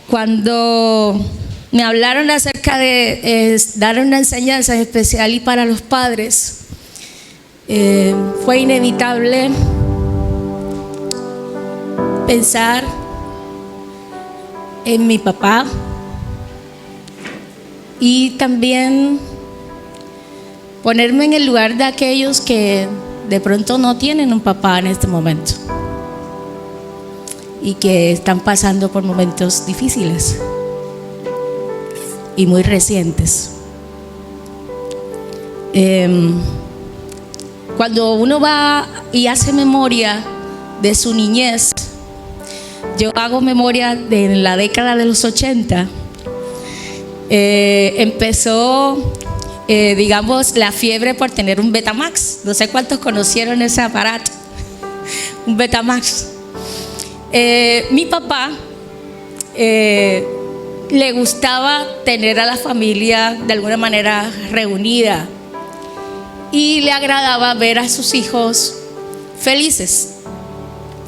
Cuando me hablaron acerca de dar una enseñanza especial y para los padres, fue inevitable pensar en mi papá y también ponerme en el lugar de aquellos que de pronto no tienen un papá en este momento y que están pasando por momentos difíciles y muy recientes. Cuando uno va y hace memoria de su niñez, yo hago memoria de la década de los 80, empezó, digamos, la fiebre por tener un Betamax. No sé cuántos conocieron ese aparato, un Betamax. Mi papá le gustaba tener a la familia de alguna manera reunida y le agradaba ver a sus hijos felices.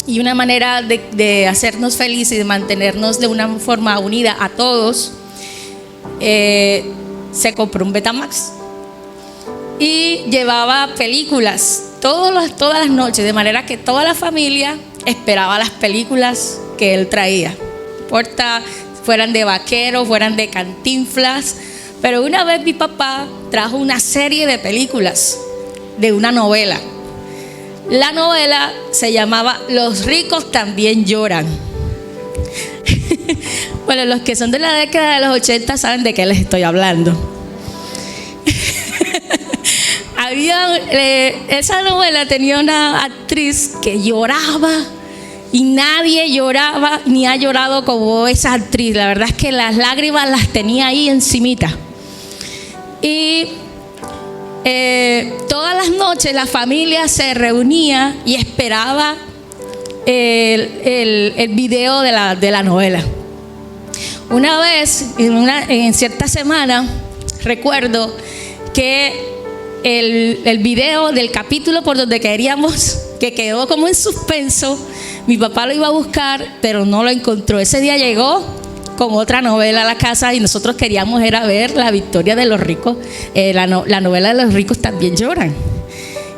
Y una manera de hacernos felices y de mantenernos de una forma unida a todos, se compró un Betamax y llevaba películas todas las noches, de manera que toda la familia esperaba las películas que él traía, no importa fueran de vaqueros, fueran de Cantinflas. Pero una vez mi papá trajo una serie de películas de una novela. La novela se llamaba Los ricos también lloran. Bueno, los que son de la década de los 80 saben de qué les estoy hablando. Esa novela tenía una actriz que lloraba y nadie lloraba ni ha llorado como esa actriz. La verdad es que las lágrimas las tenía ahí encimita. Y todas las noches la familia se reunía y esperaba el video de la novela. Una vez, en cierta semana, recuerdo que el video del capítulo por donde queríamos, que quedó como en suspenso, mi papá lo iba a buscar, pero no lo encontró. Ese día llegó con otra novela a la casa y nosotros queríamos era ver La victoria de los ricos, la novela de Los ricos también lloran.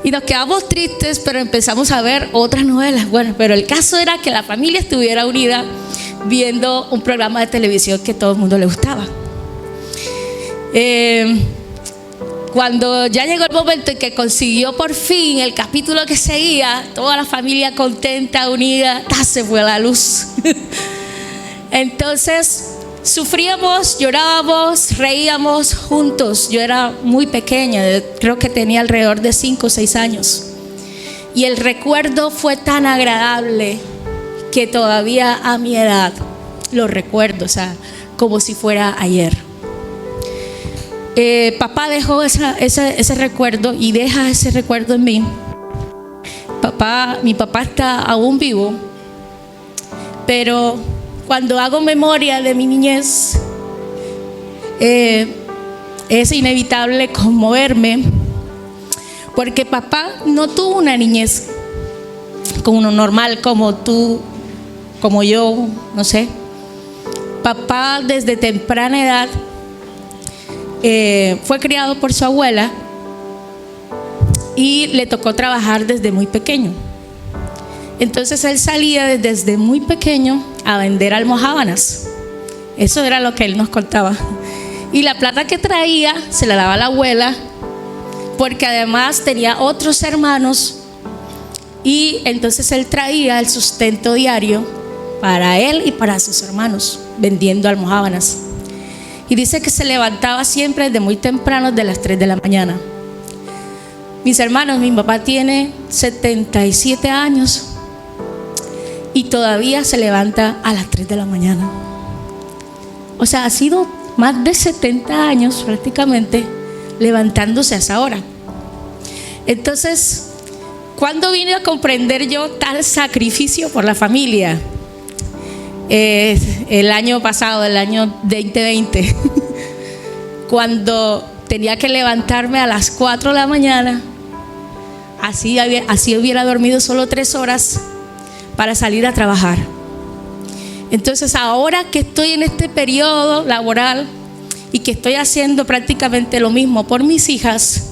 Y nos quedamos tristes, pero empezamos a ver otras novelas. Bueno, pero el caso era que la familia estuviera unida viendo un programa de televisión que a todo el mundo le gustaba. Cuando ya llegó el momento en que consiguió por fin el capítulo que seguía, toda la familia contenta, unida, se fue la luz. Entonces sufríamos, llorábamos, reíamos juntos. Yo era muy pequeña, creo que tenía alrededor de 5 o 6 años. Y el recuerdo fue tan agradable que todavía a mi edad lo recuerdo, o sea, como si fuera ayer. Papá dejó ese recuerdo y deja ese recuerdo en mí. Mi papá está aún vivo, pero cuando hago memoria de mi niñez, es inevitable conmoverme, porque papá no tuvo una niñez como uno normal, como tú, como yo, no sé. Papá desde temprana edad fue criado por su abuela y le tocó trabajar desde muy pequeño. Entonces él salía desde muy pequeño a vender almojábanas. Eso era lo que él nos contaba. Y la plata que traía se la daba a la abuela, porque además tenía otros hermanos, y entonces él traía el sustento diario para él y para sus hermanos, vendiendo almojábanas. Y dice que se levantaba siempre desde muy temprano, de las 3 de la mañana. Mis hermanos, mi papá tiene 77 años y todavía se levanta a las 3 de la mañana. O sea, ha sido más de 70 años prácticamente levantándose a esa hora. Entonces, ¿cuándo vine a comprender yo tal sacrificio por la familia? El año pasado, el año 2020, cuando tenía que levantarme a las 4 de la mañana, así hubiera dormido solo 3 horas para salir a trabajar. Entonces ahora que estoy en este periodo laboral y que estoy haciendo prácticamente lo mismo por mis hijas,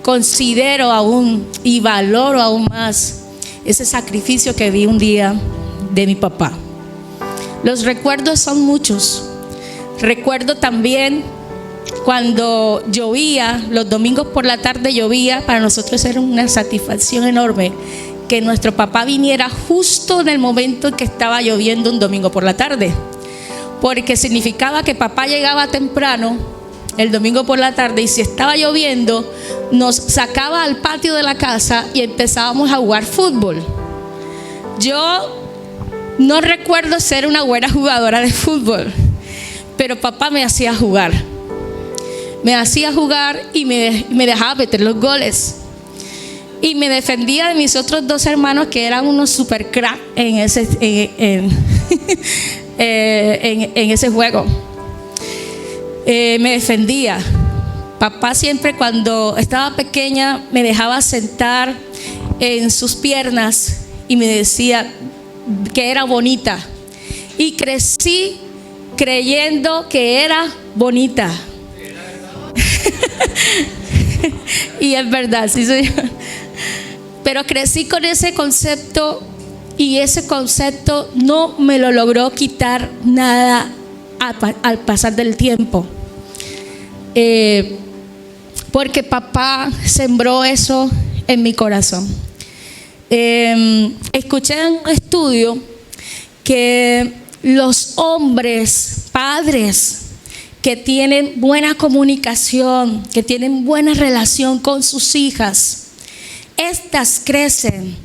considero aún y valoro aún más ese sacrificio que vi un día de mi papá. Los recuerdos son muchos. Recuerdo también cuando llovía, los domingos por la tarde llovía, para nosotros era una satisfacción enorme que nuestro papá viniera justo en el momento en que estaba lloviendo un domingo por la tarde, porque significaba que papá llegaba temprano el domingo por la tarde y si estaba lloviendo nos sacaba al patio de la casa y empezábamos a jugar fútbol. Yo no recuerdo ser una buena jugadora de fútbol, pero papá me hacía jugar. Me hacía jugar y me dejaba meter los goles. Y me defendía de mis otros dos hermanos que eran unos super crack en ese juego. Me defendía. Papá siempre cuando estaba pequeña me dejaba sentar en sus piernas y me decía que era bonita. Y crecí creyendo que era bonita. Y es verdad, sí soy yo. Pero crecí con ese concepto y ese concepto no me lo logró quitar nada al pasar del tiempo. Porque papá sembró eso en mi corazón. Escuché en un estudio que los hombres, padres, que tienen buena comunicación, que tienen buena relación con sus hijas, estas crecen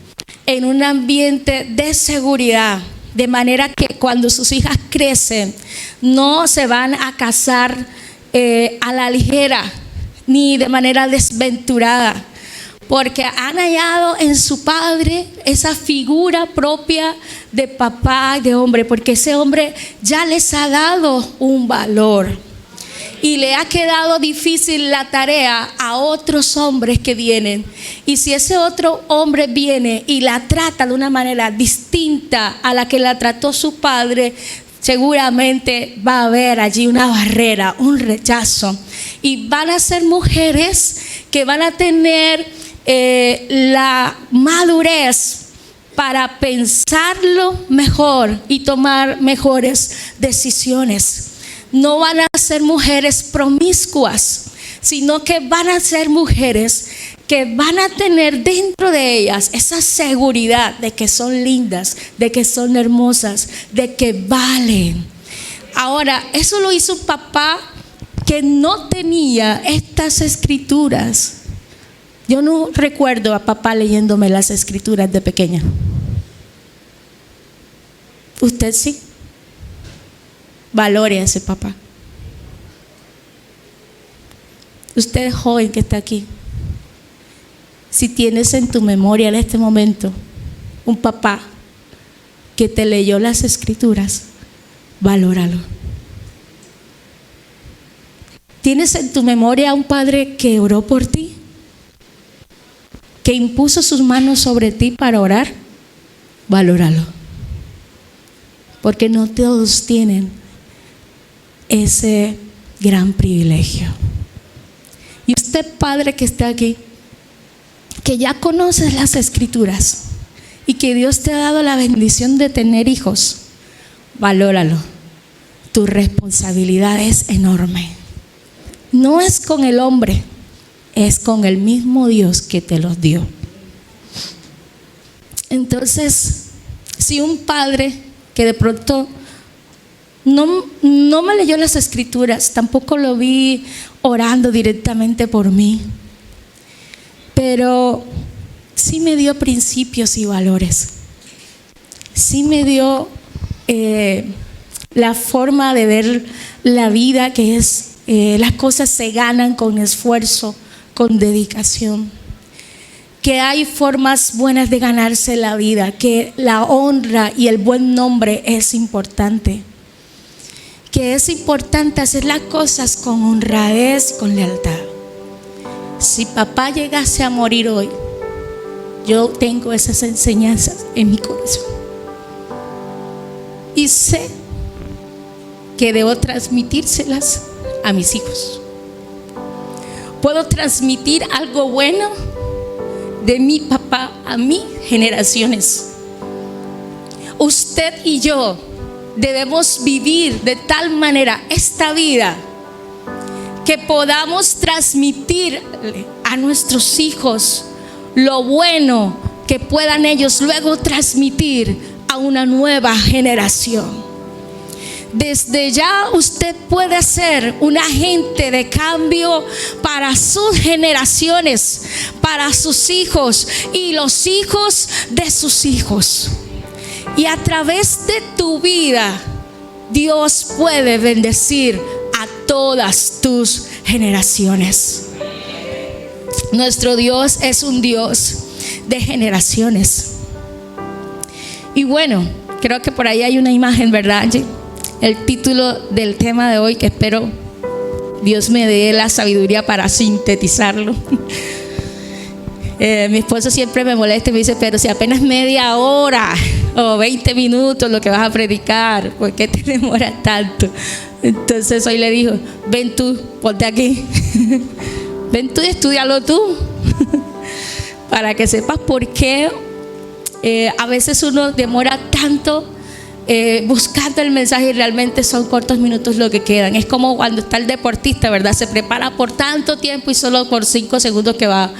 en un ambiente de seguridad, de manera que cuando sus hijas crecen no se van a casar a la ligera ni de manera desventurada, porque han hallado en su padre esa figura propia de papá, de hombre, porque ese hombre ya les ha dado un valor. Y le ha quedado difícil la tarea a otros hombres que vienen. Y si ese otro hombre viene y la trata de una manera distinta a la que la trató su padre, seguramente va a haber allí una barrera, un rechazo. Y van a ser mujeres que van a tener la madurez para pensarlo mejor y tomar mejores decisiones. No van a ser mujeres promiscuas, sino que van a ser mujeres que van a tener dentro de ellas esa seguridad de que son lindas, de que son hermosas, de que valen. Ahora, eso lo hizo un papá que no tenía estas escrituras. Yo no recuerdo a papá leyéndome las escrituras de pequeña. ¿Usted sí? Valore a ese papá. Usted joven que está aquí, si tienes en tu memoria en este momento un papá que te leyó las escrituras, valóralo. ¿Tienes en tu memoria un padre que oró por ti? ¿Que impuso sus manos sobre ti para orar? Valóralo. Porque no todos tienen ese gran privilegio. Y usted, padre que está aquí, que ya conoces las escrituras y que Dios te ha dado la bendición de tener hijos, valóralo. Tu responsabilidad es enorme. No es con el hombre, es con el mismo Dios que te los dio. Entonces, si un padre que de pronto no me leyó las escrituras, tampoco lo vi orando directamente por mí, pero sí me dio principios y valores, sí me dio la forma de ver la vida, que es las cosas se ganan con esfuerzo, con dedicación, que hay formas buenas de ganarse la vida, que la honra y el buen nombre es importante, que es importante hacer las cosas con honradez y con lealtad. Si papá llegase a morir hoy, yo tengo esas enseñanzas en mi corazón. y sé que debo transmitírselas a mis hijos. Puedo transmitir algo bueno de mi papá a mis generaciones. Usted y yo debemos vivir de tal manera esta vida que podamos transmitirle a nuestros hijos lo bueno que puedan ellos luego transmitir a una nueva generación. Desde ya usted puede ser un agente de cambio para sus generaciones, para sus hijos y los hijos de sus hijos. Y a través de tu vida, Dios puede bendecir a todas tus generaciones. Nuestro Dios es un Dios de generaciones. Y bueno, creo que por ahí hay una imagen, ¿verdad, Angie? El título del tema de hoy, que espero Dios me dé la sabiduría para sintetizarlo. Mi esposo siempre me molesta y me dice: pero si apenas media hora o 20 minutos lo que vas a predicar, ¿por qué te demoras tanto? Entonces hoy le dijo: ven tú, ponte aquí. Ven tú y estúdialo tú. Para que sepas por qué a veces uno demora tanto buscando el mensaje y realmente son cortos minutos lo que quedan. Es como cuando está el deportista, ¿verdad? Se prepara por tanto tiempo y solo por 5 segundos que va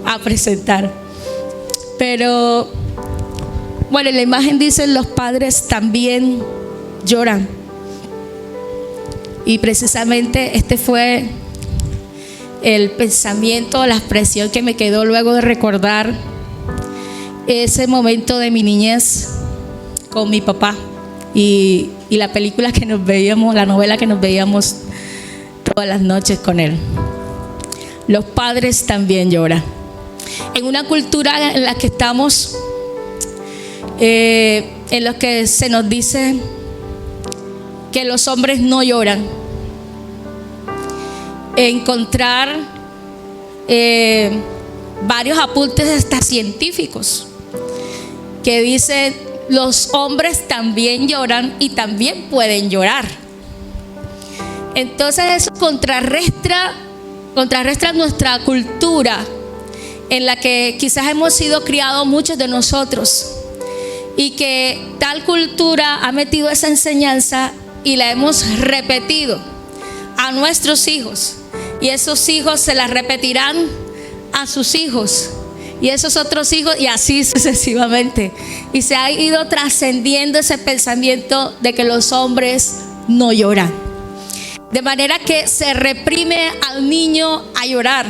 a presentar. Pero bueno, la imagen dice: los padres también lloran. Y precisamente este fue el pensamiento, la expresión que me quedó luego de recordar ese momento de mi niñez con mi papá y la película que nos veíamos, la novela que nos veíamos todas las noches con él. Los padres también lloran. En una cultura en la que estamos, en la que se nos dice que los hombres no lloran, encontrar varios apuntes hasta científicos que dicen: los hombres también lloran y también pueden llorar. Entonces eso contrarresta nuestra cultura, en la que quizás hemos sido criados muchos de nosotros, y que tal cultura ha metido esa enseñanza y la hemos repetido a nuestros hijos, y esos hijos se la repetirán a sus hijos y esos otros hijos, y así sucesivamente. Y se ha ido trascendiendo ese pensamiento de que los hombres no lloran, de manera que se reprime al niño a llorar,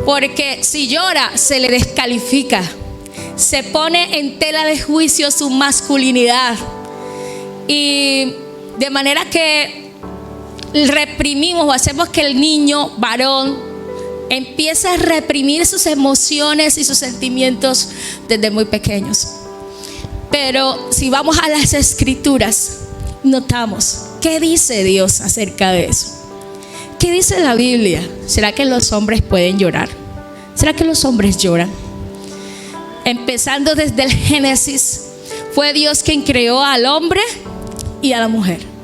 porque si llora se le descalifica, se pone en tela de juicio su masculinidad, y de manera que reprimimos o hacemos que el niño varón empieza a reprimir sus emociones y sus sentimientos desde muy pequeños. Pero si vamos a las escrituras, notamos qué dice Dios acerca de eso. ¿Qué dice la Biblia? ¿Será que los hombres pueden llorar? ¿Será que los hombres lloran? Empezando desde el Génesis, fue Dios quien creó al hombre y a la mujer.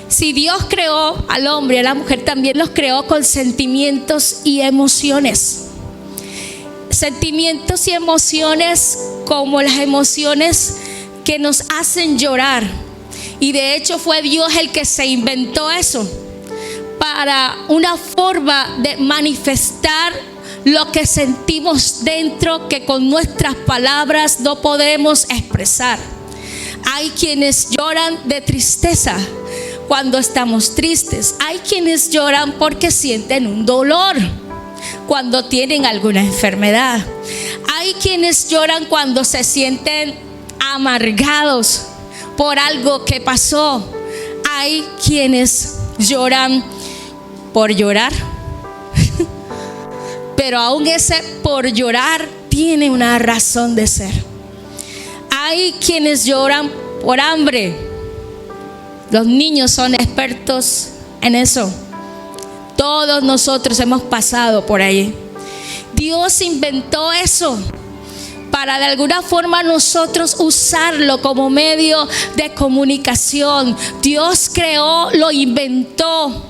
Si Dios creó al hombre y a la mujer, también los creó con sentimientos y emociones. Sentimientos y emociones como las emociones que nos hacen llorar. Y de hecho fue Dios el que se inventó eso, para una forma de manifestar lo que sentimos dentro, que con nuestras palabras no podemos expresar. Hay quienes lloran de tristeza cuando estamos tristes. Hay quienes lloran porque sienten un dolor cuando tienen alguna enfermedad. Hay quienes lloran cuando se sienten amargados por algo que pasó. Hay quienes lloran por llorar. Pero aún ese por llorar tiene una razón de ser. Hay quienes lloran por hambre. Los niños son expertos en eso. Todos nosotros hemos pasado por ahí. Dios inventó eso para de alguna forma nosotros usarlo como medio de comunicación. Dios creó, lo inventó.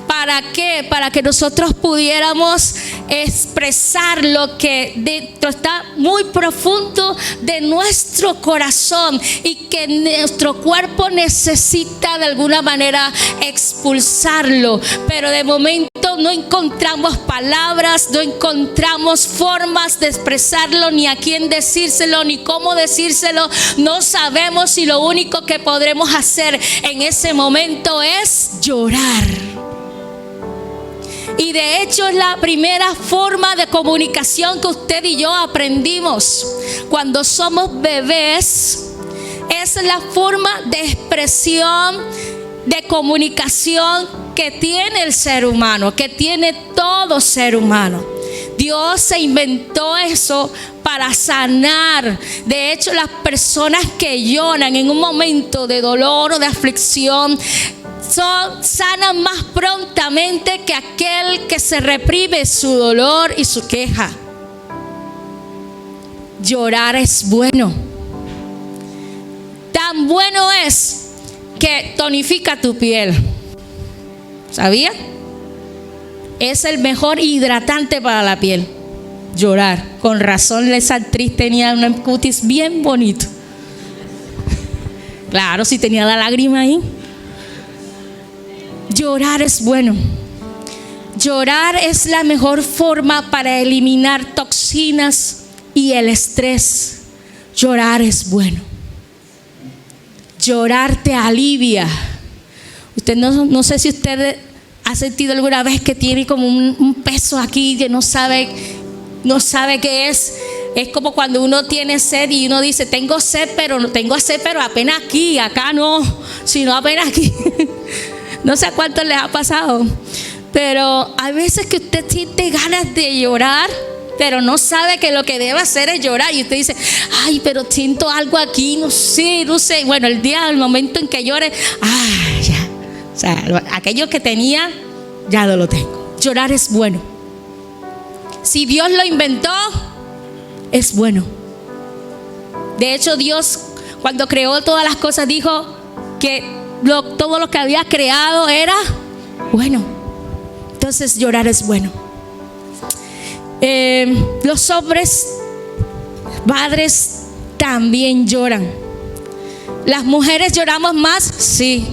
¿Para qué? Para que nosotros pudiéramos expresar lo que dentro está muy profundo de nuestro corazón y que nuestro cuerpo necesita de alguna manera expulsarlo. Pero de momento no encontramos palabras, no encontramos formas de expresarlo, ni a quién decírselo, ni cómo decírselo. No sabemos, si lo único que podremos hacer en ese momento es llorar. Y de hecho es la primera forma de comunicación que usted y yo aprendimos cuando somos bebés. Es la forma de expresión, de comunicación que tiene el ser humano, que tiene todo ser humano. Dios se inventó eso para sanar. De hecho, las personas que lloran en un momento de dolor o de aflicción sanan más prontamente que aquel que se reprime su dolor y su queja. Llorar es bueno. Tan bueno es que tonifica tu piel. ¿Sabía? Es el mejor hidratante para la piel. Llorar. Con razón esa actriz tenía un cutis bien bonito. Claro, si tenía la lágrima ahí. Llorar es bueno. Llorar es la mejor forma para eliminar toxinas y el estrés. Llorar es bueno. Llorar te alivia. Usted no sé si usted ha sentido alguna vez que tiene como un peso aquí que no sabe qué es. Es como cuando uno tiene sed y uno dice, tengo sed, pero apenas aquí, acá no, sino apenas aquí. No sé a cuántos les ha pasado, pero hay veces que usted siente ganas de llorar, pero no sabe que lo que debe hacer es llorar. Y usted dice, ay, pero siento algo aquí, no sé. Bueno, el momento en que llore, ya. O sea, aquello que tenía, ya no lo tengo. Llorar es bueno. Si Dios lo inventó, es bueno. De hecho, Dios, cuando creó todas las cosas, dijo que todo lo que había creado era bueno. Entonces llorar es bueno. Los hombres, padres, también lloran. ¿Las mujeres lloramos más? Sí.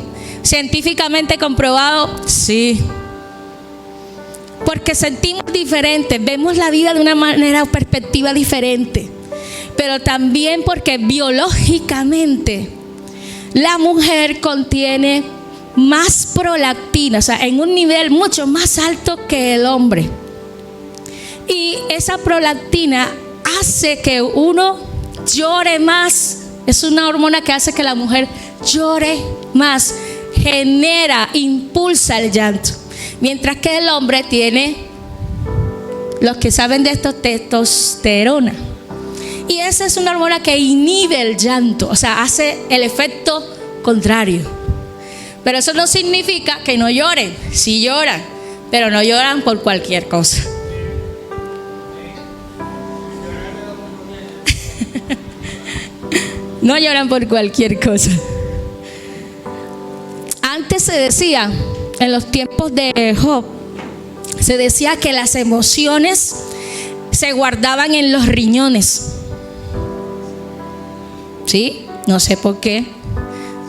¿Científicamente comprobado? Sí. Porque sentimos diferente, vemos la vida de una manera o perspectiva diferente. Pero también porque biológicamente la mujer contiene más prolactina, o sea, en un nivel mucho más alto que el hombre. Y esa prolactina hace que uno llore más. Es una hormona que hace que la mujer llore más, genera, impulsa el llanto. Mientras que el hombre tiene, los que saben de esto, testosterona. Y esa es una hormona que inhibe el llanto, o sea, hace el efecto contrario. Pero eso no significa que no lloren. Sí lloran, pero no lloran por cualquier cosa. No lloran por cualquier cosa. Antes se decía, en los tiempos de Job, se decía que las emociones se guardaban en los riñones. ¿Sí? No sé por qué.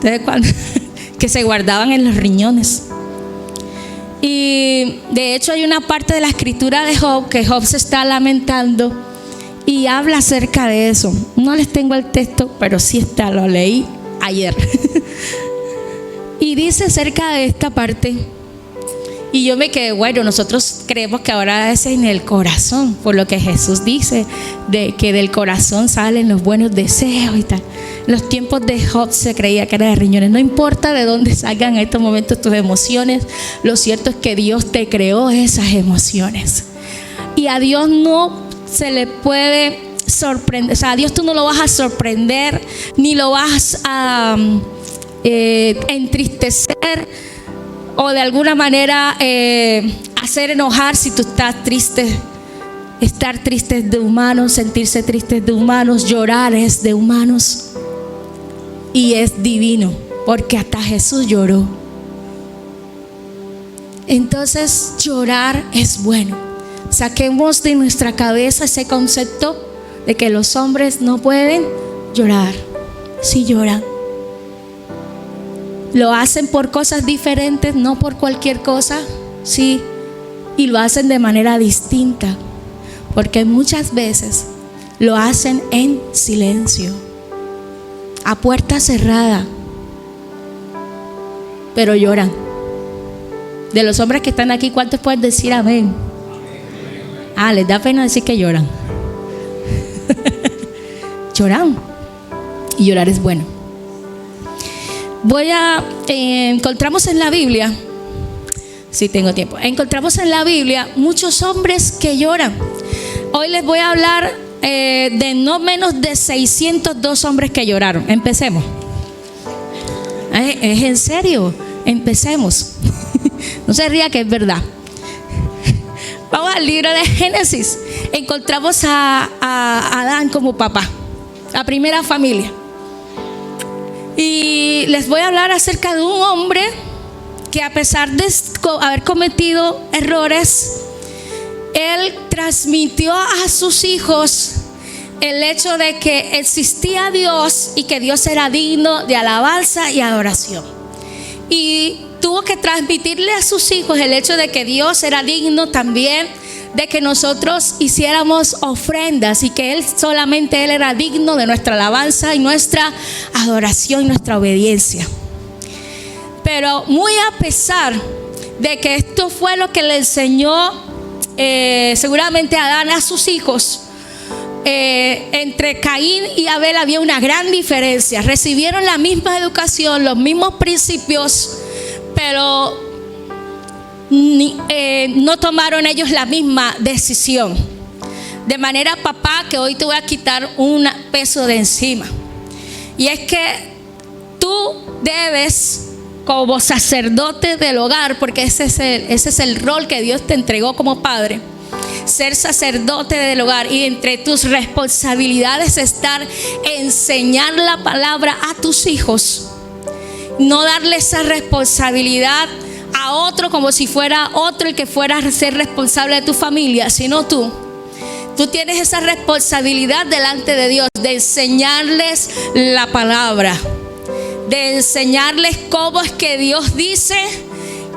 Entonces, que se guardaban en los riñones. Y de hecho hay una parte de la escritura de Job que Job se está lamentando y habla acerca de eso. No les tengo el texto, pero sí está, lo leí ayer. Y dice acerca de esta parte, y yo me quedé, bueno, nosotros creemos que ahora es en el corazón, por lo que Jesús dice, de que del corazón salen los buenos deseos y tal. En los tiempos de Job se creía que era de riñones. No importa de dónde salgan en estos momentos tus emociones, lo cierto es que Dios te creó esas emociones. Y a Dios no se le puede sorprender, o sea, a Dios tú no lo vas a sorprender, ni lo vas a entristecer o de alguna manera hacer enojar si tú estás triste Estar triste es de humanos, sentirse triste es de humanos, llorar es de humanos. Y es divino, porque hasta Jesús lloró. Entonces, llorar es bueno. Saquemos de nuestra cabeza ese concepto de que los hombres no pueden llorar. Sí lloran. Lo hacen por cosas diferentes, no por cualquier cosa, sí. Y lo hacen de manera distinta, porque muchas veces lo hacen en silencio, a puerta cerrada, pero lloran. De los hombres que están aquí, ¿cuántos pueden decir amén? Les da pena decir que lloran. Lloran. Y llorar es bueno. Encontramos en la Biblia, si tengo tiempo, encontramos en la Biblia muchos hombres que lloran. Hoy les voy a hablar de no menos de 602 hombres que lloraron. Empecemos. Es en serio, empecemos. No se ría, que es verdad. Vamos al libro de Génesis. Encontramos a Adán como papá, la primera familia. Y les voy a hablar acerca de un hombre que, a pesar de haber cometido errores, él transmitió a sus hijos el hecho de que existía Dios y que Dios era digno de alabanza y adoración. Y tuvo que transmitirle a sus hijos el hecho de que Dios era digno también de que nosotros hiciéramos ofrendas, y que solamente Él era digno de nuestra alabanza y nuestra adoración y nuestra obediencia. Pero muy a pesar de que esto fue lo que le enseñó seguramente Adán a sus hijos, entre Caín y Abel había una gran diferencia. Recibieron la misma educación, los mismos principios, pero no tomaron ellos la misma decisión. De manera, papá, que hoy te voy a quitar un peso de encima. Y es que tú debes, como sacerdote del hogar, porque ese es el rol que Dios te entregó como padre, ser sacerdote del hogar, y entre tus responsabilidades estar enseñar la palabra a tus hijos. No darle esa responsabilidad a otro como si fuera otro el que fuera a ser responsable de tu familia, sino tú. Tú tienes esa responsabilidad delante de Dios de enseñarles la palabra, de enseñarles cómo es que Dios dice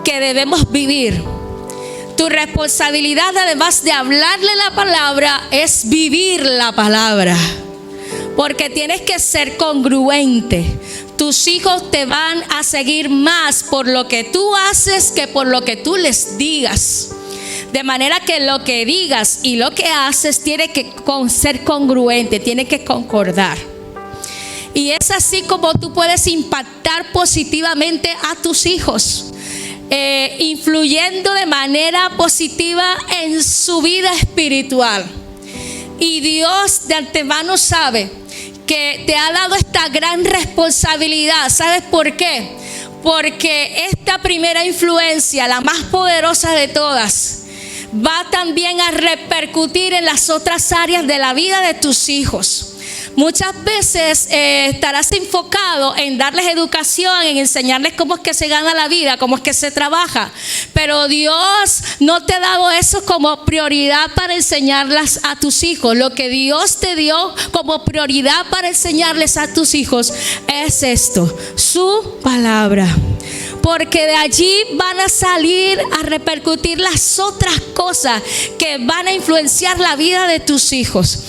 que debemos vivir. Tu responsabilidad, además de hablarle la palabra, es vivir la palabra, porque tienes que ser congruente. Tus hijos te van a seguir más por lo que tú haces que por lo que tú les digas. De manera que lo que digas y lo que haces tiene que ser congruente, tiene que concordar. Y es así como tú puedes impactar positivamente a tus hijos, influyendo de manera positiva en su vida espiritual. Y Dios de antemano sabe que te ha dado esta gran responsabilidad. ¿Sabes por qué? Porque esta primera influencia, la más poderosa de todas, va también a repercutir en las otras áreas de la vida de tus hijos. Muchas veces estarás enfocado en darles educación, en enseñarles cómo es que se gana la vida, cómo es que se trabaja. Pero Dios no te ha dado eso como prioridad para enseñarlas a tus hijos. Lo que Dios te dio como prioridad para enseñarles a tus hijos es esto: su palabra. Porque de allí van a salir a repercutir las otras cosas que van a influenciar la vida de tus hijos.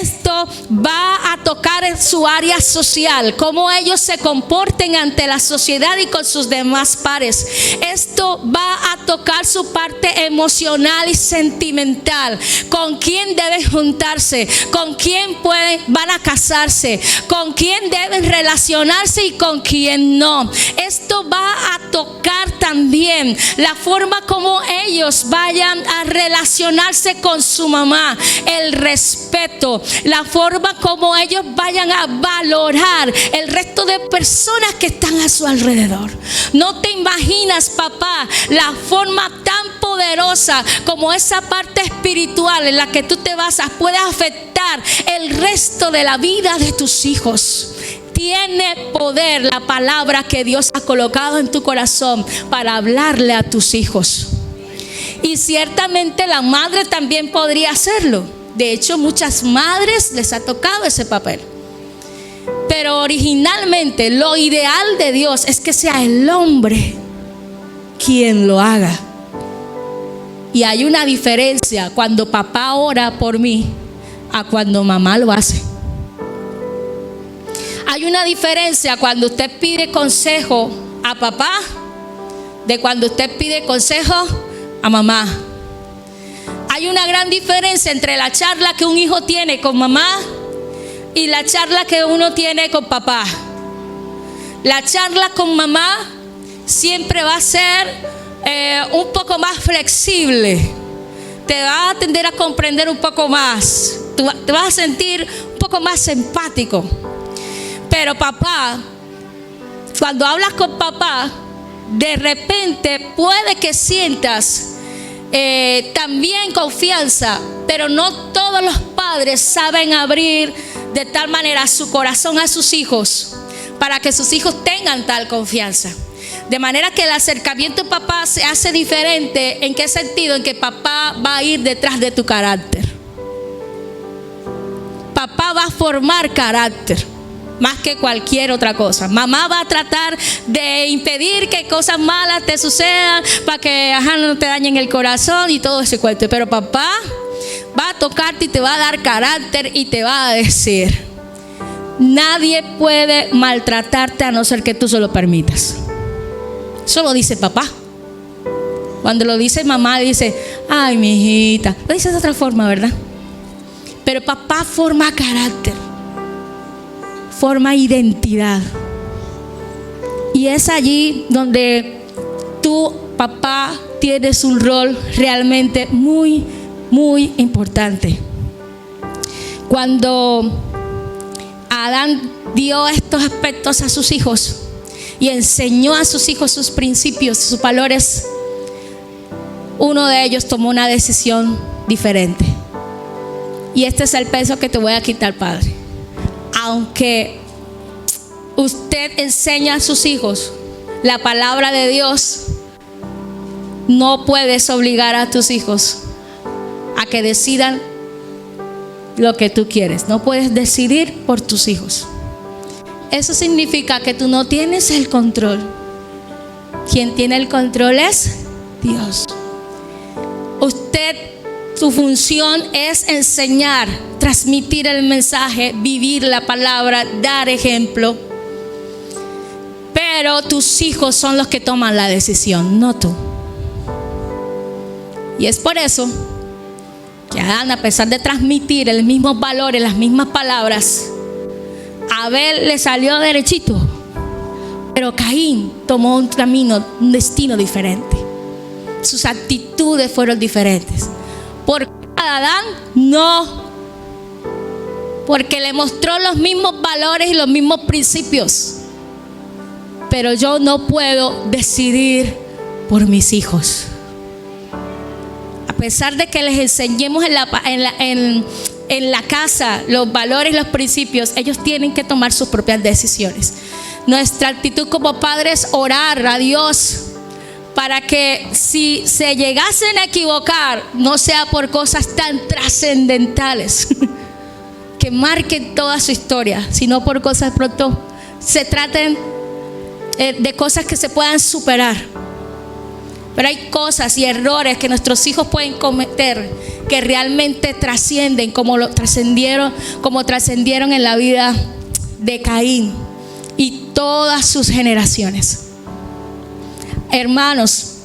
Esto va a tocar en su área social, cómo ellos se comporten ante la sociedad y con sus demás pares. Esto va a tocar su parte emocional y sentimental, con quién deben juntarse, con quién van a casarse, con quién deben relacionarse y con quién no. Esto va a tocar también la forma como ellos vayan a relacionarse con su mamá, el respeto, la forma como ellos vayan a valorar el resto de personas que están a su alrededor. No te imaginas, papá, la forma tan poderosa poderosa como esa parte espiritual en la que tú te basas puede afectar el resto de la vida de tus hijos. Tiene poder la palabra que Dios ha colocado en tu corazón para hablarle a tus hijos. Y ciertamente la madre también podría hacerlo. De hecho, muchas madres les ha tocado ese papel. Pero originalmente lo ideal de Dios es que sea el hombre quien lo haga. Y hay una diferencia cuando papá ora por mí a cuando mamá lo hace. Hay una diferencia cuando usted pide consejo a papá de cuando usted pide consejo a mamá. Hay una gran diferencia entre la charla que un hijo tiene con mamá y la charla que uno tiene con papá. La charla con mamá siempre va a ser un poco más flexible. Te va a tender a comprender un poco más. Te vas a sentir un poco más empático. Pero papá, cuando hablas con papá, de repente puede que sientas también confianza, pero no todos los padres saben abrir de tal manera su corazón a sus hijos para que sus hijos tengan tal confianza. De manera que el acercamiento de papá se hace diferente. ¿En qué sentido? En que papá va a ir detrás de tu carácter. Papá va a formar carácter más que cualquier otra cosa. Mamá va a tratar de impedir que cosas malas te sucedan para que no te dañen el corazón y todo ese cuento. Pero papá va a tocarte y te va a dar carácter y te va a decir: nadie puede maltratarte a no ser que tú se lo permitas. Eso lo dice papá. Cuando lo dice mamá, dice: ay, mi hijita. Lo dice de otra forma, ¿verdad? Pero papá forma carácter, forma identidad. Y es allí donde tú, papá, tienes un rol realmente muy, muy importante. Cuando Adán dio estos aspectos a sus hijos y enseñó a sus hijos sus principios, sus valores, uno de ellos tomó una decisión diferente. Y este es el peso que te voy a quitar, padre. Aunque usted enseña a sus hijos la palabra de Dios, no puedes obligar a tus hijos a que decidan lo que tú quieres. No puedes decidir por tus hijos. Eso significa que tú no tienes el control. Quien tiene el control es Dios. Su función es enseñar, transmitir el mensaje, vivir la palabra, dar ejemplo. Pero tus hijos son los que toman la decisión, no tú. Y es por eso que Adán, a pesar de transmitir los mismos valores, las mismas palabras, Abel le salió derechito, pero Caín tomó un camino, un destino diferente. Sus actitudes fueron diferentes. ¿Por qué Adán? No. Porque le mostró los mismos valores y los mismos principios. Pero yo no puedo decidir por mis hijos. A pesar de que les enseñemos en la casa los valores y los principios, ellos tienen que tomar sus propias decisiones. Nuestra actitud como padres es orar a Dios para que si se llegasen a equivocar, no sea por cosas tan trascendentales que marquen toda su historia, sino por cosas pronto se traten de cosas que se puedan superar. Pero hay cosas y errores que nuestros hijos pueden cometer que realmente trascienden, como trascendieron en la vida de Caín y todas sus generaciones. Hermanos,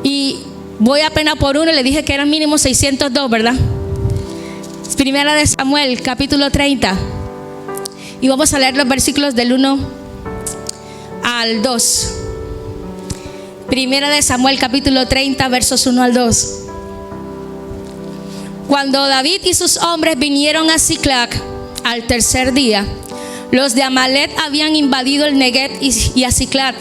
y voy apenas por uno, le dije que eran mínimo 602, ¿verdad? Primera de Samuel, capítulo 30. Y vamos a leer los versículos del 1 al 2. Primera de Samuel, capítulo 30, versos 1 al 2. Cuando David y sus hombres vinieron a Siclag al tercer día, los de Amalek habían invadido el Neguev y a Siclag.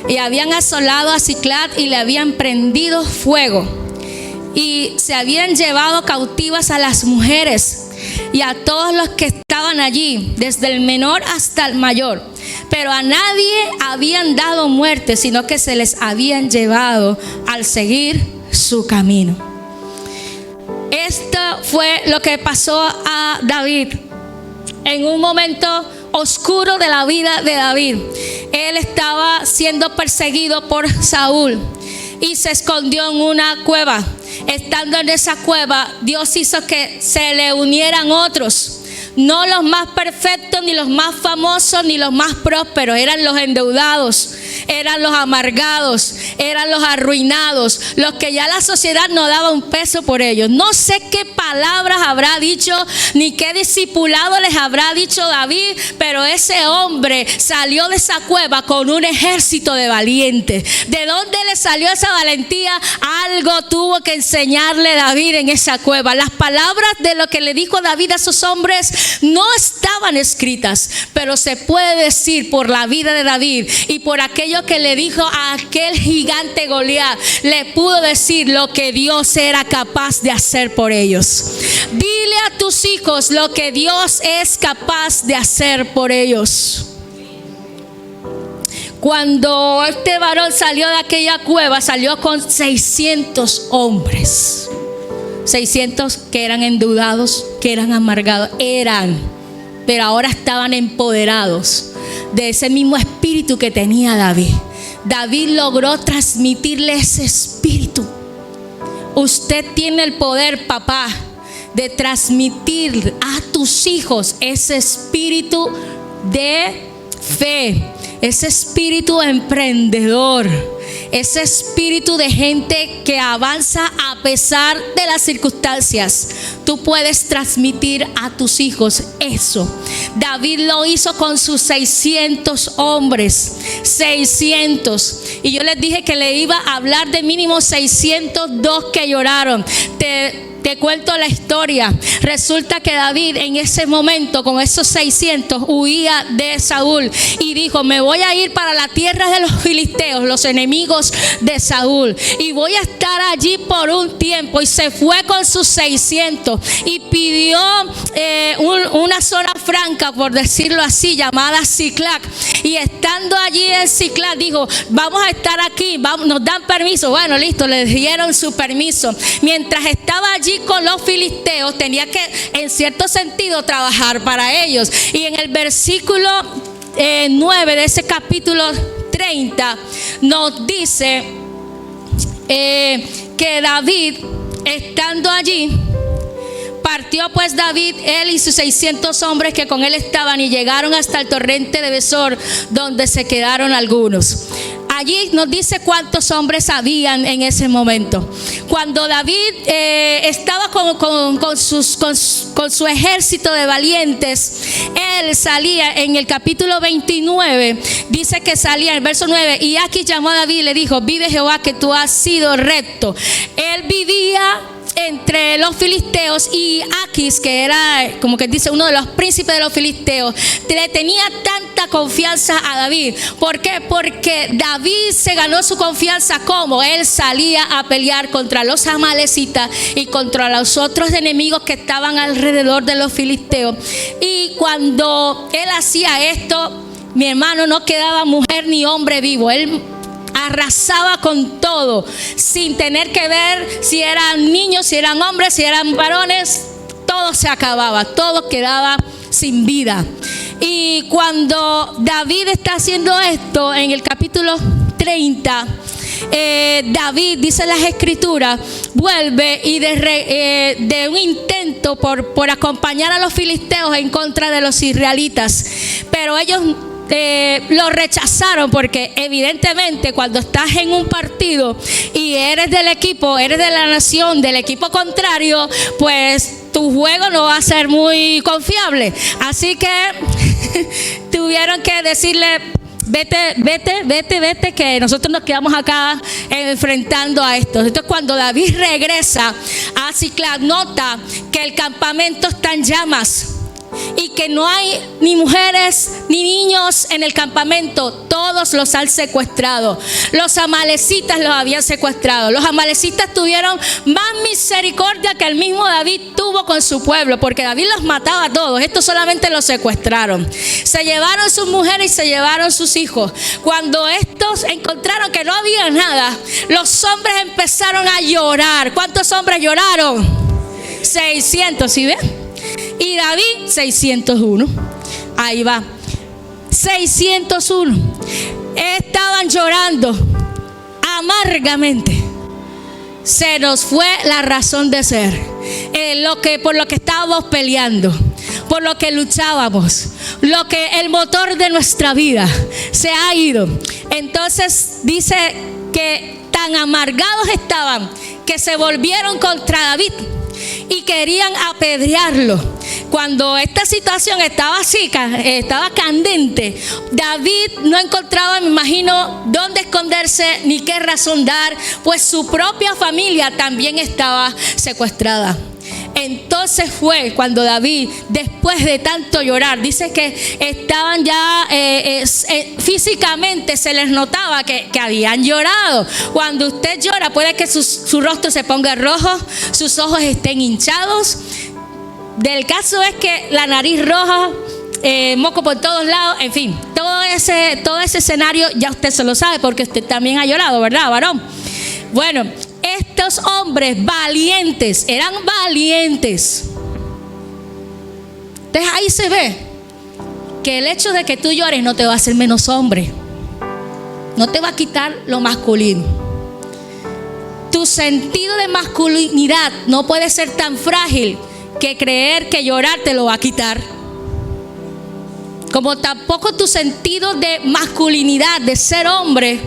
y habían asolado a Siclag y le habían prendido fuego. Y se habían llevado cautivas a las mujeres y a todos los que estaban allí, desde el menor hasta el mayor. Pero a nadie habían dado muerte, sino que se les habían llevado al seguir su camino. Esto fue lo que pasó a David en un momento oscuro de la vida de David. Él estaba siendo perseguido por Saúl y se escondió en una cueva. Estando en esa cueva, Dios hizo que se le unieran otros. No los más perfectos, ni los más famosos, ni los más prósperos. Eran los endeudados, eran los amargados, eran los arruinados, los que ya la sociedad no daba un peso por ellos. No sé qué palabras habrá dicho, ni qué discipulado les habrá dicho David, pero ese hombre salió de esa cueva con un ejército de valientes. ¿De dónde le salió esa valentía? Algo tuvo que enseñarle David en esa cueva. Las palabras de lo que le dijo David a esos hombres no estaban escritas, pero se puede decir por la vida de David y por aquello que le dijo a aquel gigante Goliat, le pudo decir lo que Dios era capaz de hacer por ellos. Dile a tus hijos lo que Dios es capaz de hacer por ellos. Cuando este varón salió de aquella cueva, salió con 600 hombres. 600 que eran endeudados, que eran amargados, pero ahora estaban empoderados de ese mismo espíritu que tenía David. David logró transmitirle ese espíritu. Usted tiene el poder, papá, de transmitir a tus hijos ese espíritu de fe, ese espíritu emprendedor, ese espíritu de gente que avanza a pesar de las circunstancias. Tú puedes transmitir a tus hijos eso. David lo hizo con sus 600 hombres. 600. Y yo les dije que le iba a hablar de mínimo 602 que lloraron. Te cuento la historia. Resulta que David en ese momento con esos 600 huía de Saúl y dijo: me voy a ir para la tierra de los filisteos, los enemigos de Saúl, y voy a estar allí por un tiempo. Y se fue con sus 600 y pidió una zona franca, por decirlo así, llamada Siclag. Y estando allí en Siclag dijo: vamos a estar aquí, nos dan permiso. Bueno, listo, le dieron su permiso. Mientras estaba allí con los filisteos, tenía que en cierto sentido trabajar para ellos. Y en el versículo 9 de ese capítulo 30 nos dice que David, estando allí, partió pues David, él y sus 600 hombres que con él estaban, y llegaron hasta el torrente de Besor, donde se quedaron algunos. Allí nos dice cuántos hombres habían en ese momento. Cuando David estaba con su ejército de valientes, él salía en el capítulo 29, dice que salía en el verso 9, y Aquis llamó a David y le dijo: vive Jehová que tú has sido recto. Él vivía entre los filisteos, y Aquis, que era como que dice uno de los príncipes de los filisteos, le tenía tanta confianza a David. ¿Por qué? Porque David se ganó su confianza como él salía a pelear contra los amalecitas y contra los otros enemigos que estaban alrededor de los filisteos. Y cuando él hacía esto, mi hermano, no quedaba mujer ni hombre vivo. Él arrasaba con todo, sin tener que ver si eran niños, si eran hombres, si eran varones. Todo se acababa, todo quedaba sin vida. Y cuando David está haciendo esto, en el capítulo 30, David, dice las escrituras, vuelve y de un intento por acompañar a los filisteos en contra de los israelitas, pero ellos lo rechazaron, porque evidentemente cuando estás en un partido y eres del equipo, eres de la nación, del equipo contrario, pues tu juego no va a ser muy confiable. Así que tuvieron que decirle: vete, que nosotros nos quedamos acá enfrentando a esto. Entonces, cuando David regresa a Siclag, nota que el campamento está en llamas y que no hay ni mujeres ni niños en el campamento, todos los han secuestrado. Los amalecitas los habían secuestrado. Los amalecitas tuvieron más misericordia que el mismo David tuvo con su pueblo, porque David los mataba a todos, estos solamente los secuestraron. Se llevaron sus mujeres y se llevaron sus hijos. Cuando estos encontraron que no había nada, los hombres empezaron a llorar. ¿Cuántos hombres lloraron? 600, ¿sí ven? Y David 601. Ahí va, 601. Estaban llorando amargamente. Se nos fue la razón de ser, por lo que estábamos peleando, por lo que luchábamos, lo que el motor de nuestra vida se ha ido. Entonces dice que tan amargados estaban que se volvieron contra David y querían apedrearlo. Cuando esta situación estaba así, estaba candente, David no encontraba, me imagino, dónde esconderse ni qué razón dar, pues su propia familia también estaba secuestrada. Entonces fue cuando David, después de tanto llorar, dice que estaban ya físicamente se les notaba que habían llorado. Cuando usted llora puede que su rostro se ponga rojo, sus ojos estén hinchados. Del caso es que la nariz roja, moco por todos lados, en fin, todo ese escenario ya usted se lo sabe porque usted también ha llorado, ¿verdad, varón? Bueno, estos hombres valientes, eran valientes. Entonces ahí se ve que el hecho de que tú llores no te va a hacer menos hombre, no te va a quitar lo masculino. Tu sentido de masculinidad no puede ser tan frágil que creer que llorar te lo va a quitar. Como tampoco tu sentido de masculinidad, de ser hombre,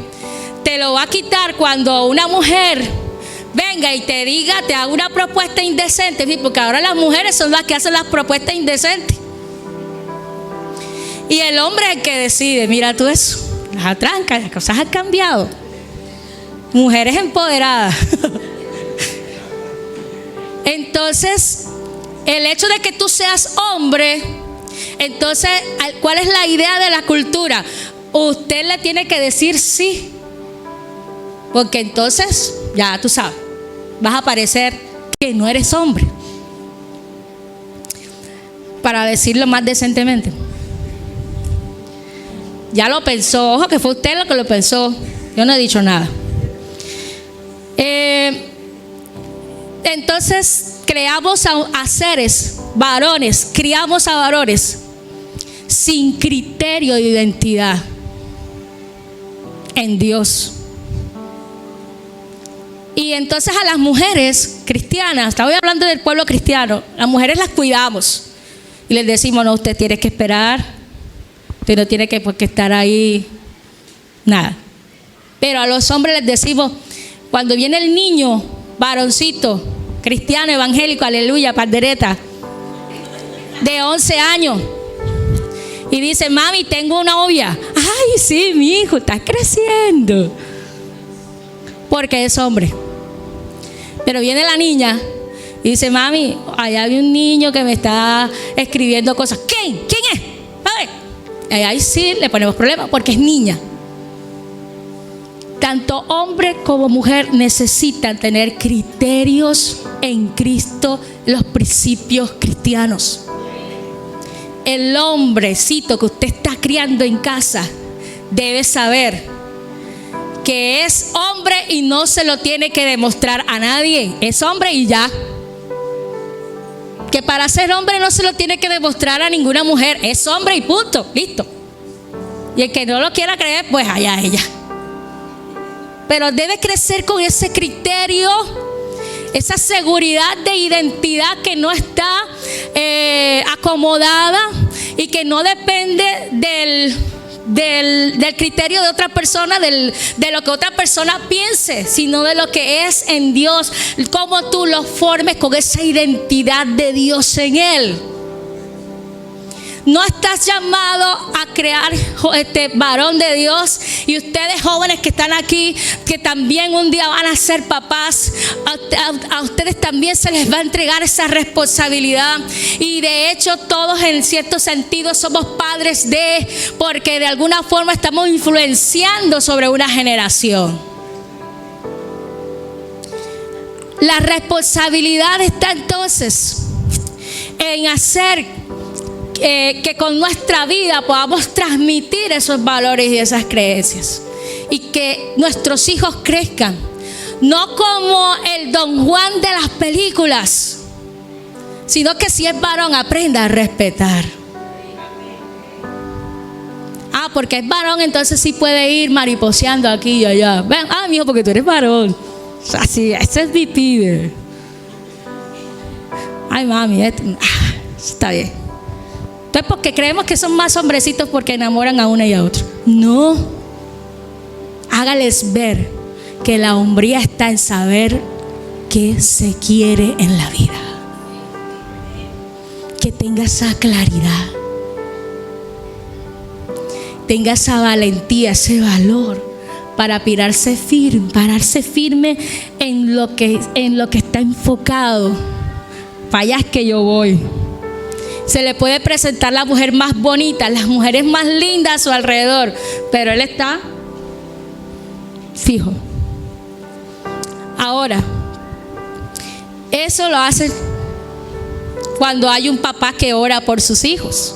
te lo va a quitar cuando una mujer venga y te diga, te haga una propuesta indecente, porque ahora las mujeres son las que hacen las propuestas indecentes. Y el hombre es el que decide. Mira tú eso, las atrancas, las cosas han cambiado. Mujeres empoderadas. Entonces, el hecho de que tú seas hombre, entonces, ¿cuál es la idea de la cultura? Usted le tiene que decir sí, porque entonces, ya tú sabes, vas a parecer que no eres hombre, para decirlo más decentemente. Ya lo pensó, ojo que fue usted lo que lo pensó, yo no he dicho nada. Entonces creamos a seres, varones, criamos a varones sin criterio de identidad en Dios. Y entonces a las mujeres cristianas, estaba hablando del pueblo cristiano, las mujeres las cuidamos y les decimos, no, usted tiene que esperar, usted no tiene que estar ahí, nada. Pero a los hombres les decimos, cuando viene el niño, varoncito, cristiano, evangélico, aleluya, pandereta, de 11 años, y dice, mami, tengo una novia. Ay, sí, mi hijo, está creciendo, porque es hombre. Pero viene la niña y dice, mami, allá hay un niño que me está escribiendo cosas. ¿Quién? ¿Quién es? A ver. Ahí sí le ponemos problema porque es niña. Tanto hombre como mujer necesitan tener criterios en Cristo, los principios cristianos. El hombrecito que usted está criando en casa debe saber que es hombre y no se lo tiene que demostrar a nadie. Es hombre y ya. Que para ser hombre no se lo tiene que demostrar a ninguna mujer. Es hombre y punto, listo. Y el que no lo quiera creer, pues allá ella. Pero debe crecer con ese criterio, esa seguridad de identidad que no está acomodada y que no depende del criterio de otra persona, de lo que otra persona piense, sino de lo que es en Dios, cómo tú lo formes con esa identidad de Dios en Él. no estás llamado a crear varón de Dios. Y ustedes jóvenes que están aquí, que también un día van a ser papás, a ustedes también se les va a entregar esa responsabilidad. Y de hecho todos en cierto sentido somos padres porque de alguna forma estamos influenciando sobre una generación. La responsabilidad está entonces en hacer que con nuestra vida podamos transmitir esos valores y esas creencias, y que nuestros hijos crezcan no como el Don Juan de las películas, sino que si es varón aprenda a respetar. Porque es varón, entonces sí puede ir mariposeando aquí y allá. Ven, mijo, porque tú eres varón. Así, ese es mi pibe. Ay, mami, está bien. Entonces, porque creemos que son más hombrecitos porque enamoran a una y a otra. No. Hágales ver que la hombría está en saber qué se quiere en la vida. Que tenga esa claridad. Tenga esa valentía, ese valor para pararse firme en lo que está enfocado. Para allá es que yo voy. Se le puede presentar la mujer más bonita, las mujeres más lindas a su alrededor, pero él está fijo. Ahora, eso lo hace cuando hay un papá que ora por sus hijos.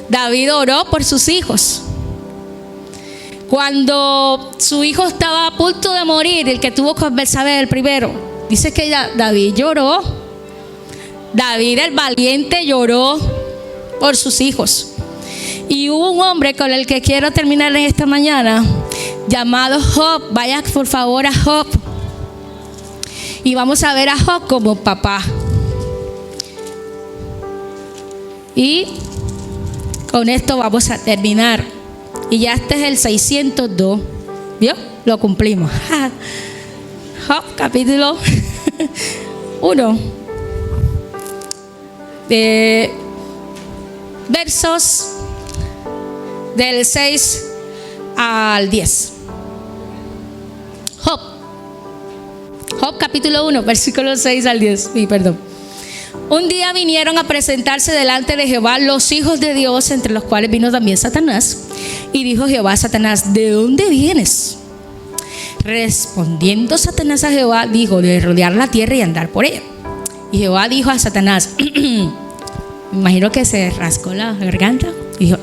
David oró por sus hijos. Cuando su hijo estaba a punto de morir, el que tuvo con Betsabé, el primero, dice que David lloró. David el valiente lloró por sus hijos. Y hubo un hombre con el que quiero terminar en esta mañana, llamado Job. Vaya por favor a Job. Y vamos a ver a Job como papá. Y con esto vamos a terminar. Y ya este es el 602. ¿Vio? Lo cumplimos. Job, capítulo 1. Versos del 6 al 10. Job capítulo 1, versículo 6 al 10. Perdón. Un día vinieron a presentarse delante de Jehová los hijos de Dios, entre los cuales vino también Satanás. Y dijo Jehová a Satanás: ¿de dónde vienes? Respondiendo Satanás a Jehová, dijo: de rodear la tierra y andar por ella. Y Jehová dijo a Satanás, me imagino que se rascó la garganta, y dijo: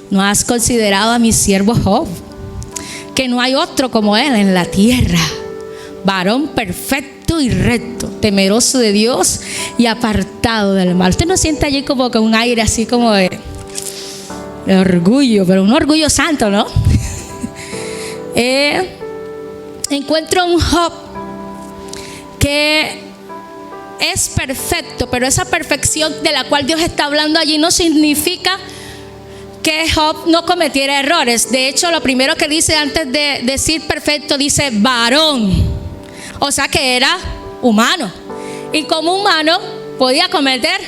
¿no has considerado a mi siervo Job? Que no hay otro como él en la tierra, varón perfecto y recto, temeroso de Dios y apartado del mal. Usted no siente allí como que un aire así como de orgullo, pero un orgullo santo, ¿no? Encuentro un Job que es perfecto, pero esa perfección de la cual Dios está hablando allí no significa que Job no cometiera errores. De hecho, lo primero que dice antes de decir perfecto, dice varón. O sea que era humano. Y como humano podía cometer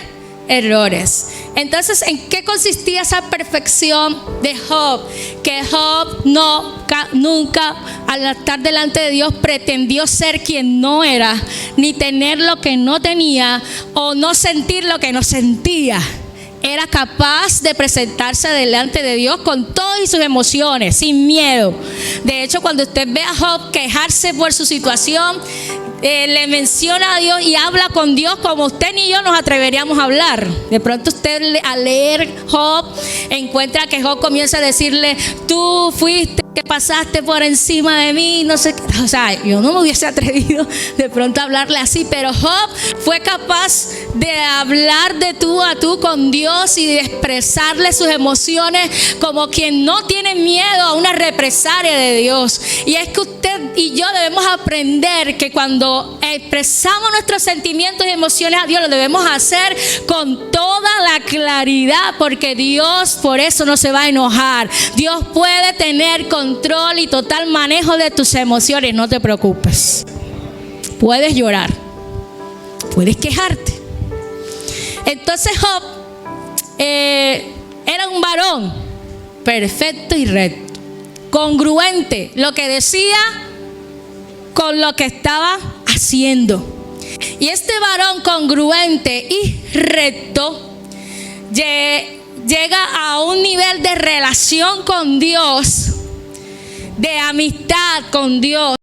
errores. Entonces, ¿en qué consistía esa perfección de Job? Que Job nunca al estar delante de Dios pretendió ser quien no era, ni tener lo que no tenía, o no sentir lo que no sentía. Era capaz de presentarse delante de Dios con todas sus emociones, sin miedo. De hecho, cuando usted ve a Job quejarse por su situación, le menciona a Dios y habla con Dios como usted ni yo nos atreveríamos a hablar. De pronto usted al leer Job encuentra que Job comienza a decirle: tú fuiste que pasaste por encima de mí, no sé qué. O sea, yo no me hubiese atrevido de pronto a hablarle así, pero Job fue capaz de hablar de tú a tú con Dios y de expresarle sus emociones como quien no tiene miedo a una represalia de Dios. Y es que usted y yo debemos aprender que cuando expresamos nuestros sentimientos y emociones a Dios, lo debemos hacer con toda la claridad, porque Dios por eso no se va a enojar. Dios puede tener control y total manejo de tus emociones. No te preocupes. Puedes llorar, puedes quejarte. Entonces Job era un varón perfecto y recto, congruente, lo que decía con lo que estaba haciendo. Y este varón congruente y recto llega a un nivel de relación con Dios, de amistad con Dios.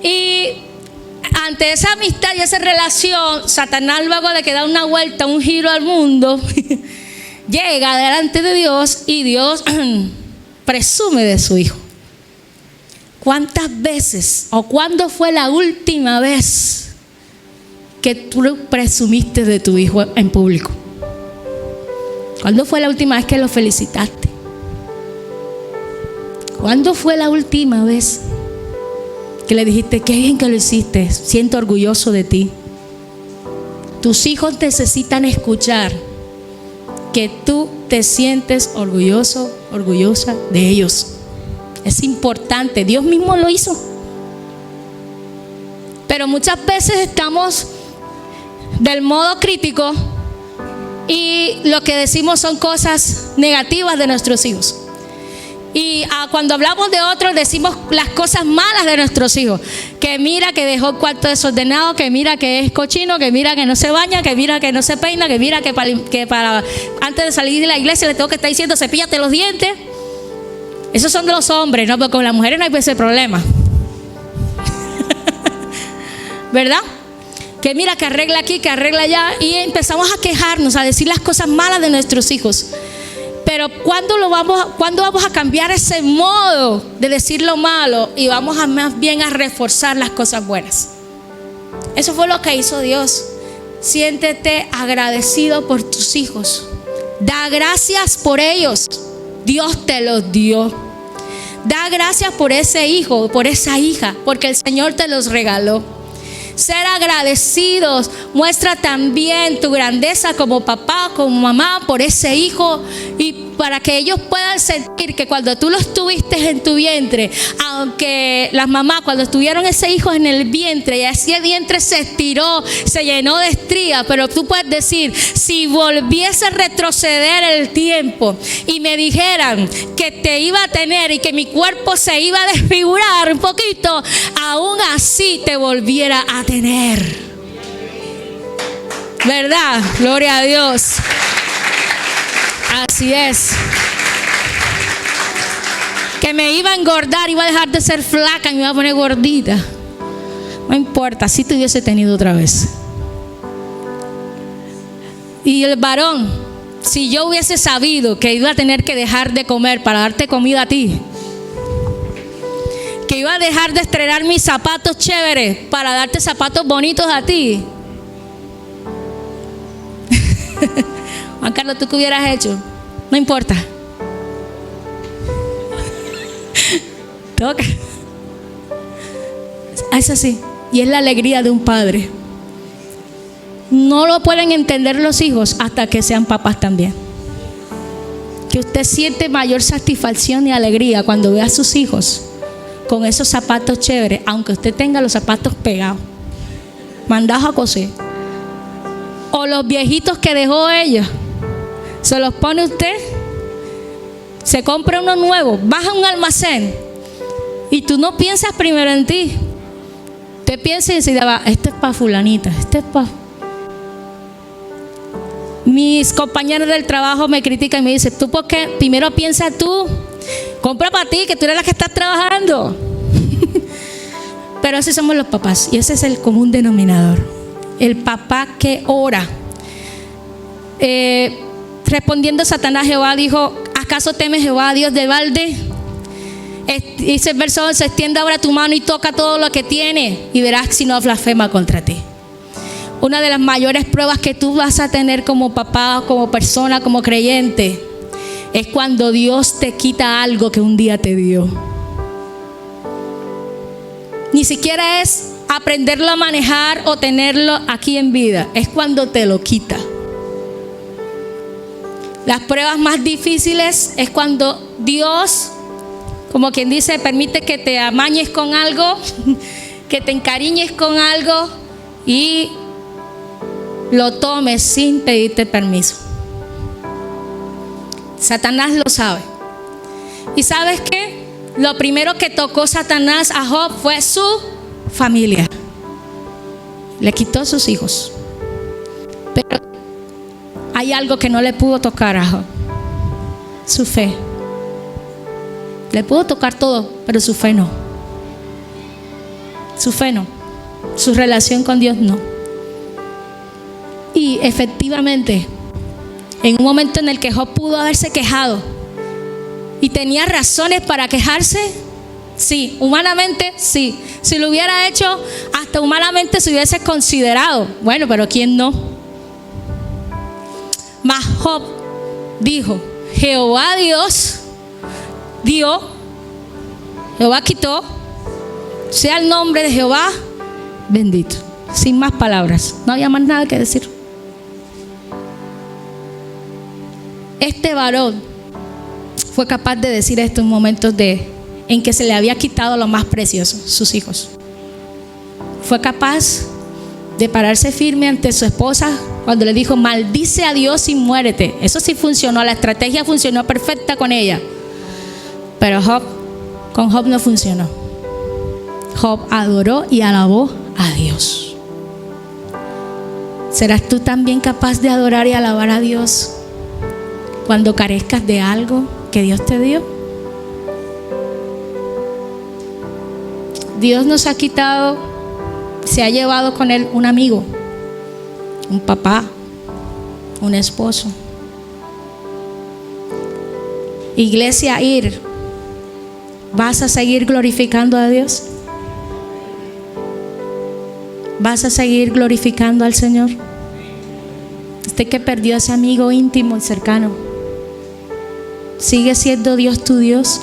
Y ante esa amistad y esa relación, Satanás, luego de que da una vuelta, un giro al mundo, llega delante de Dios y Dios presume de su hijo. ¿Cuántas veces o cuándo fue la última vez que tú presumiste de tu hijo en público? ¿Cuándo fue la última vez que lo felicitaste? ¿Cuándo fue la última vez que le dijiste qué bien que lo hiciste, siento orgulloso de ti? Tus hijos necesitan escuchar que tú te sientes orgulloso, orgullosa de ellos. Es importante, Dios mismo lo hizo. Pero muchas veces estamos del modo crítico y lo que decimos son cosas negativas de nuestros hijos. Y cuando hablamos de otros decimos las cosas malas de nuestros hijos. Que mira que dejó el cuarto desordenado, que mira que es cochino, que mira que no se baña, que mira que no se peina, que mira que para antes de salir de la iglesia le tengo que estar diciendo cepíllate los dientes. Esos son de los hombres, ¿no? Porque con las mujeres no hay ese problema. ¿Verdad? Que mira que arregla aquí, que arregla allá. Y empezamos a quejarnos, a decir las cosas malas de nuestros hijos. Pero ¿cuándo vamos a cambiar ese modo de decir lo malo y vamos a más bien a reforzar las cosas buenas? Eso fue lo que hizo Dios. Siéntete agradecido por tus hijos. Da gracias por ellos. Dios te los dio. Da gracias por ese hijo, por esa hija, porque el Señor te los regaló. Ser agradecidos muestra también tu grandeza como papá, como mamá, por ese hijo, y para que ellos puedan sentir que cuando tú los tuviste en tu vientre, aunque las mamás cuando tuvieron ese hijo en el vientre y ese vientre se estiró, se llenó de estrías, pero tú puedes decir, si volviese a retroceder el tiempo y me dijeran que te iba a tener y que mi cuerpo se iba a desfigurar un poquito, aún así te volviera a tener. ¿Verdad? Gloria a Dios. Así es. Que me iba a engordar, iba a dejar de ser flaca y me iba a poner gordita. No importa, si te hubiese tenido otra vez. Y el varón, si yo hubiese sabido que iba a tener que dejar de comer para darte comida a ti, que iba a dejar de estrenar mis zapatos chéveres para darte zapatos bonitos a ti. Juan Carlos, ¿tú qué hubieras hecho? No importa. Toca. Es así. Y es la alegría de un padre. No lo pueden entender los hijos hasta que sean papás también. Que usted siente mayor satisfacción y alegría cuando ve a sus hijos con esos zapatos chéveres, aunque usted tenga los zapatos pegados, mandados a coser, o los viejitos que dejó ella, se los pone usted, se compra uno nuevo, baja a un almacén y tú no piensas primero en ti, te piensas y dices, este es para fulanita, este es para... Mis compañeros del trabajo me critican y me dicen, ¿tú por qué? Primero piensa tú, compra para ti, que tú eres la que estás trabajando. Pero así somos los papás y ese es el común denominador. El papá que ora. Respondiendo Satanás, Jehová dijo, ¿acaso temes Jehová, Dios de balde? Dice el verso 11, extiende ahora tu mano y toca todo lo que tiene y verás si no blasfema contra ti. Una de las mayores pruebas que tú vas a tener como papá, como persona, como creyente, es cuando Dios te quita algo que un día te dio. Ni siquiera es aprenderlo a manejar o tenerlo aquí en vida, es cuando te lo quita. Las pruebas más difíciles es cuando Dios, como quien dice, permite que te amañes con algo, que te encariñes con algo y lo tomes sin pedirte permiso. Satanás lo sabe. ¿Y sabes qué? Lo primero que tocó Satanás a Job fue su familia. Le quitó sus hijos. Pero hay algo que no le pudo tocar a Job: su fe. Le pudo tocar todo, pero su fe no. Su fe no. Su relación con Dios no. Y efectivamente, en un momento en el que Job pudo haberse quejado y tenía razones para quejarse, sí, humanamente sí. Si lo hubiera hecho, hasta humanamente se hubiese considerado. Bueno, pero ¿quién no? Mas Job dijo: Jehová Dios dio, Jehová quitó, sea el nombre de Jehová bendito. Sin más palabras, no había más nada que decir. Este varón fue capaz de decir esto en momentos en que se le había quitado lo más precioso, sus hijos. Fue capaz de pararse firme ante su esposa cuando le dijo: maldice a Dios y muérete. Eso sí funcionó, la estrategia funcionó perfecta con ella. Pero con Job no funcionó. Job adoró y alabó a Dios. ¿Serás tú también capaz de adorar y alabar a Dios cuando carezcas de algo que Dios te dio? Dios nos ha quitado, se ha llevado con Él un amigo, un papá, un esposo. Iglesia, ¿vas a seguir glorificando a Dios? ¿Vas a seguir glorificando al Señor? Usted que perdió a ese amigo íntimo y cercano, ¿sigue siendo Dios tu Dios?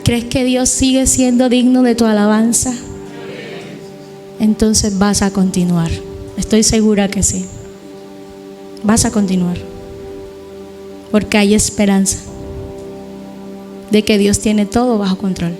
¿Crees que Dios sigue siendo digno de tu alabanza? Entonces vas a continuar. Estoy segura que sí. Vas a continuar. Porque hay esperanza de que Dios tiene todo bajo control.